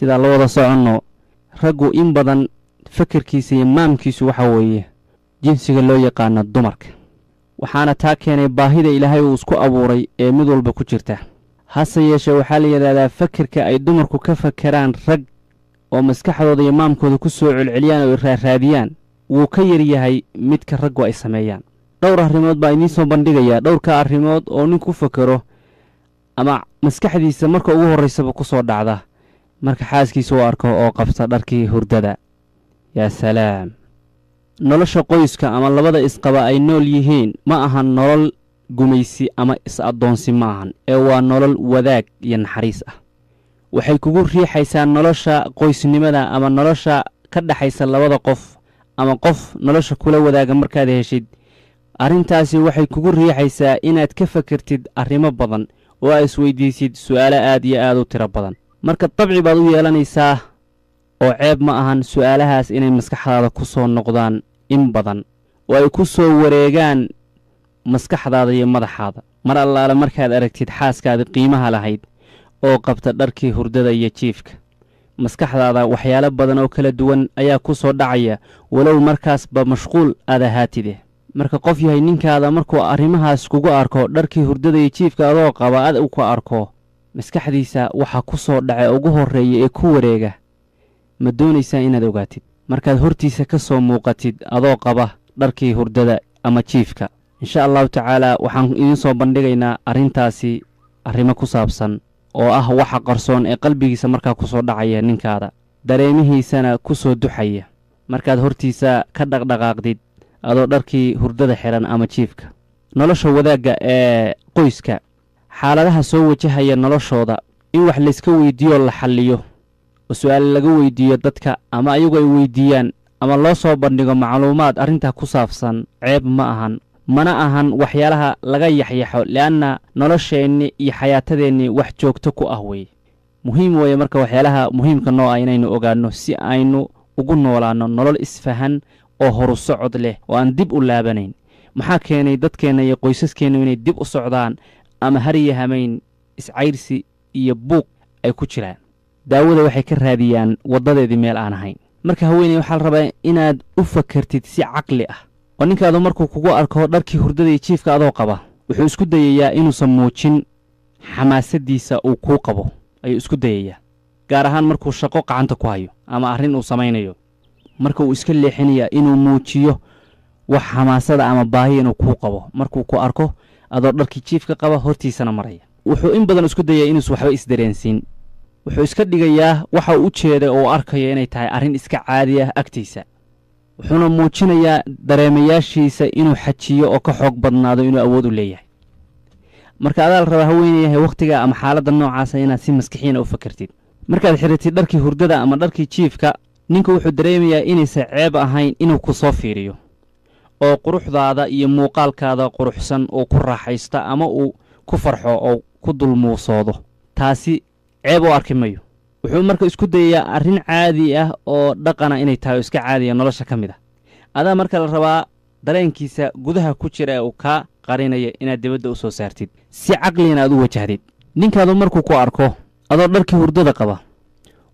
sida la wada soconno raggu in badan fikirkiisa iyo maamkiisu waxa weeye jinsiga loo yaqaan dumarka waxaana taa keenay baahida Ilaahay uu isku abuuray ee mid walba ku jirta hase yeeshee waxa la yiraahdaa fikirka ay dumarku ka fakaraan rag oo maskaxdooda iyo maamkooda ku soo celceliyaan oo raadiyaan wuu ka yar yahay midka raggu ay sameeyaan dhowr arrimood baa idin soo bandhigaya dhowrka arrimood oo nin ku fakaro ama maskaxdiisa marka ugu horeysaba ku soo dhacda marka xaaskiisa uu arko oo qabta dharkii hurdada yaa salaam nolosha qoyska ama labada isqaba ay nool yihiin ma ahan nolol gumaysi ama is-adoonsi ma ahan ee waa nolol wadaag iyo naxariis ah waxay kugu riixaysaa nolosha qoysnimada ama nolosha ka dhaxaysa labada qof ama qof nolosha kula wadaaga markaad heshid arrintaasi waxay kugu riixaysaa inaad ka fakirtid arrimo badan oo aad isweydiisid su'aalo aad iyo aad u tiro badan marka dabci baad u yeelanaysaa oo ceeb ma ahan su'aalahaas inay maskaxdaada ku soo noqdaan in badan oo ay ku soo wareegaan maskaxdaada iyo madaxaada mar allaala markaad aragtid xaaskaada qiimaha lahayd oo qabta dharkii hurdada iyo jiifka maskaxdaada waxyaalo badan oo kala duwan ayaa ku soo dhacaya walow markaasba mashquul aad ahaatide marka qof yahay ninkaada markuu arrimahaas kugu arko dharkii hurdada iyo jiifka adoo qaba aad u ku arko maskaxdiisa waxa ku soo dhacay ugu horeeya ee ku wareega ma doonaysaa inaad ogaatid markaad hortiisa ka soo muuqatid adoo qaba dharkii hurdada ama jiifka insha Allah tacaala waxaan idin soo bandhigaynaa arrintaasi arrimo ku saabsan oo ah waxa qarsoon ee qalbigiisa markaa ku soo dhacaya ninkaada dareemihiisana ku soo duxaya markaad hortiisa ka dhaqdhaqaaqdid adoo dharkii hurdada xiran ama jiifka nolosha wadaagga ee qoyska xaaladaha soo wajahaya noloshooda in wax la iska weydiiyo la xalliyo oo su'aal laga weydiiyo dadka ama ayagu ay weydiiyaan ama loo soo bandhigo macluumaad arrinta ku saabsan ceeb ma ahan mana ahan waxyaalaha laga yaxyaxo laana nolosheenni iyo xayaatadeenni wax joogto ku ah way muhiim weeye marka waxyaalaha muhiimka noo ah inaynu ogaano si aynu ugu noolaano nolol isfahan oo horu socod leh oo aan dib u laabanayn maxaa keenay dadkeena iyo qoysaskeena inay dib u socdaan ama hariyahamayn iscayrsi iyo buuq ay ku jiraan daawada waxay ka raadiyaan wadadeedii meel aan ahayn marka haweeney waxa la rabaa inaad u fakartid si caqli ah oo ninkaadu markuu kugu arko dharkii hurdada iyo jiifka adoo qaba wuxuu isku dayayaa inuusan muujin xamaasadiisa uu kuu qabo ayuu isku dayayaa gaar ahaan markuu shaqo gacanta ku hayo ama arrin uu samaynayo marka uu iska leexinayaa inuu muujiyo wax xamaasada ama baahi inuu kuu qabo markuu ku arko adoo dharkii jiifka qaba hortiisana maraya wuxuu in badan isku dayaa inuusan waxba isdareensiin wuxuu iska dhigayaa waxa uu u jeeday oo arkayo inay tahay arrin iska caadi ah agtiisa wuxuuna muujinayaa dareemayaashiisa inuu xajiyo oo ka xoog badnaado inuu awood u leeyahay marka adaa la rabaa haweenayahay waqtiga ama xaaladda noocaasa inaad si maskixiina u fakartid markaad xiratid dharkii hurdada ama dharkii jiifka ninka wuxuu dareemayaa inaysan ceeb ahayn inuu ku soo fiiriyo oo quruxdaada iyo muuqaalkaada quruxsan oo ku raaxaysta ama uu ku farxo oo ku dulmuusoodo taasi ceeb u arki mayo wuxuu marka isku dayayaa arrin caadi ah oo dhaqana inay tahay oo iska caadiya nolosha ka mid ah adaa marka la rabaa dareenkiisa gudaha ku jira ee uu kaa qarinaya inaad dibadda u soo saartid si caqlina aad u wajahdid ninkaadu markuu ku arko adoo dharkii hurdada qaba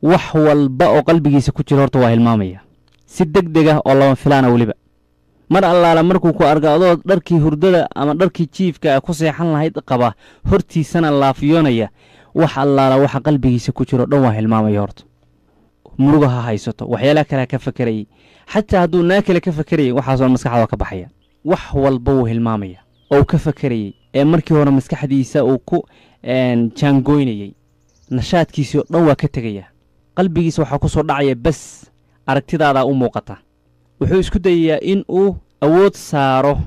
wax walba oo qalbigiisa ku jira horta waa hilmaamaya si degdeg ah oo lama filaana weliba mar allaala markuu ku arko adoo dharkii hurdada ama dharkii jiifka ku seexan lahayd qaba hortiisana laafiyoonaya wax allaala waxa qalbigiisa ku jiro dhan waa hilmaamaya horta muruga ha haysato waxyaalaha kale ka fakarayay xataa hadduu naakale ka fakarayay waxaasoo maskaxda ka baxaya wax walba wuu hilmaamaya oo ka fakarayay ee markii hore maskaxdiisa uu ku jaangoynayay nashaadkiisii dhan waa ka tegaya qalbigiisa waxa ku soo dhacaya bas aragtidaada u muuqata wuxuu isku dayayaa in uu awood saaro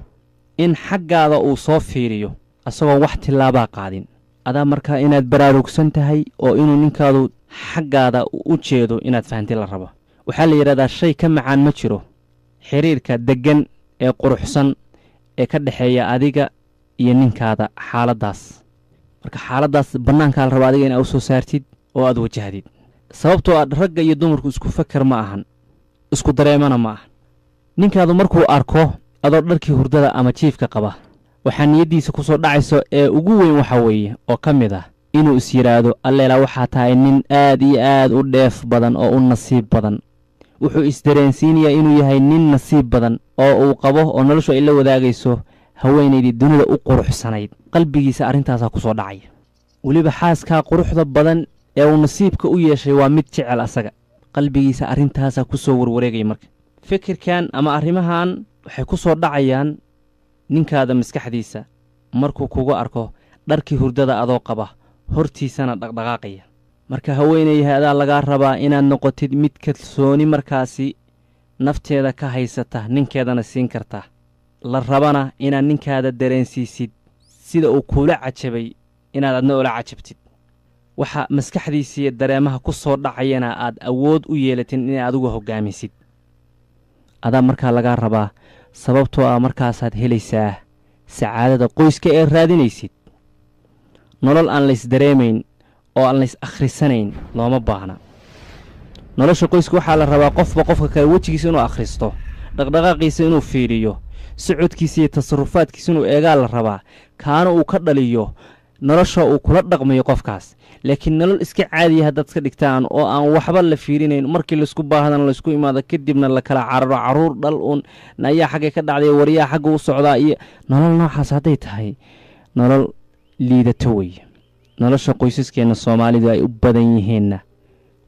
in xaggaada uu soo fiiriyo asagoo wax tilaabaa qaadin adaa markaa inaad baraarugsan tahay oo inuu ninkaadu xaggaada u jeedo inaad fahanti la rabo waxaa la yidhahdaa shay ka macaan ma jiro xiriirka deggan ee quruxsan ee ka dhexeeya adiga iyo ninkaada xaaladdaas marka xaaladdaas bannaankaa la raba adiga inaad u soo saartid oo aad wajahdid sababtoo aad ragga iyo dumarku isku fakar ma ahan isku dareemana ma ahan ninkaadu markuu arko adoo dharkii hurdada ama jiifka qaba waxaa niyaddiisa ku soo dhacayso ee ugu weyn waxa weeye oo ka mid ah inuu is yiraahdo alleela waxaa tahay nin aad iyo aad u dheef badan oo u nasiib badan wuxuu isdareensiinayaa inuu yahay nin nasiib badan oo uu qabo oo noloshu ay la wadaagayso haweenaydii dunida u quruxsanayd qalbigiisa arrintaas ku soo dhacay waliba xaaska quruxda badan ee uu nasiibka u yeeshay waa mid jecel asaga qalbigiisa arrintaas ku soo warwareegay marka fikirkan ama arrimahan waxay ku soo dhacayaan ninkaada maskaxdiisa markuu kugu arko dharkii hurdada adoo qaba hortiisana dhaqdhaqaaqaya marka haweenayda laga rabaa inaad noqotid mid kalsooni markaasi nafteeda ka haysata ninkeedana siin karta la rabana inaad ninkaada dareensiisid sida uu kula cajabay inaad adna ula cajabtid waxa maskaxdiisa iyo dareemaha ku soo dhacayana aad awood u yeelatin inaad adigu hogaamisid adaa markaa laga rabaa sababtoo ah markaasaad helaysaa sacaadada qoyska ee raadinaysid nolol aan la isdareemayn oo aan la is akhrisanayn looma baahna nolosha qoyska waxaa la rabaa qofba qofka kale wejigiisa inuu akhristo dhaqdhaqaaqiisa inuu fiiriyo socodkiisa iyo tasarrufaadkiisa inuu eegaa la rabaa kaana uu ka dhaliyo nolosha uu kula dhaqmayo qofkaas laakiin nolol iska caadiya haddaad iska dhigtaan oo aan waxba la fiirinayn markii laisku baahdana laisku imaado kadibna la kala cararo carruur dhal uun ayaa xaggay ka dhacday wariyaa xagga u socdaa iyo nolol noocaas hadday tahay nolol liidato weeye nolosha qoysaskeenna soomaalidu ay u badan yihiinna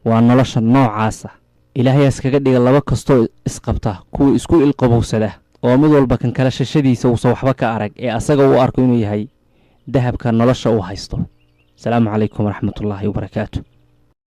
waa nolosha noocaasa ilaahayaas kaga dhiga laba kastoo isqabta kuwa isku ilqabowsada oo mid walba kan kala shashadiisa uusan waxba ka arag ee asaga uu arko inuu yahay dahabka nolosha uu haysto السلام عليكم ورحمة الله وبركاته.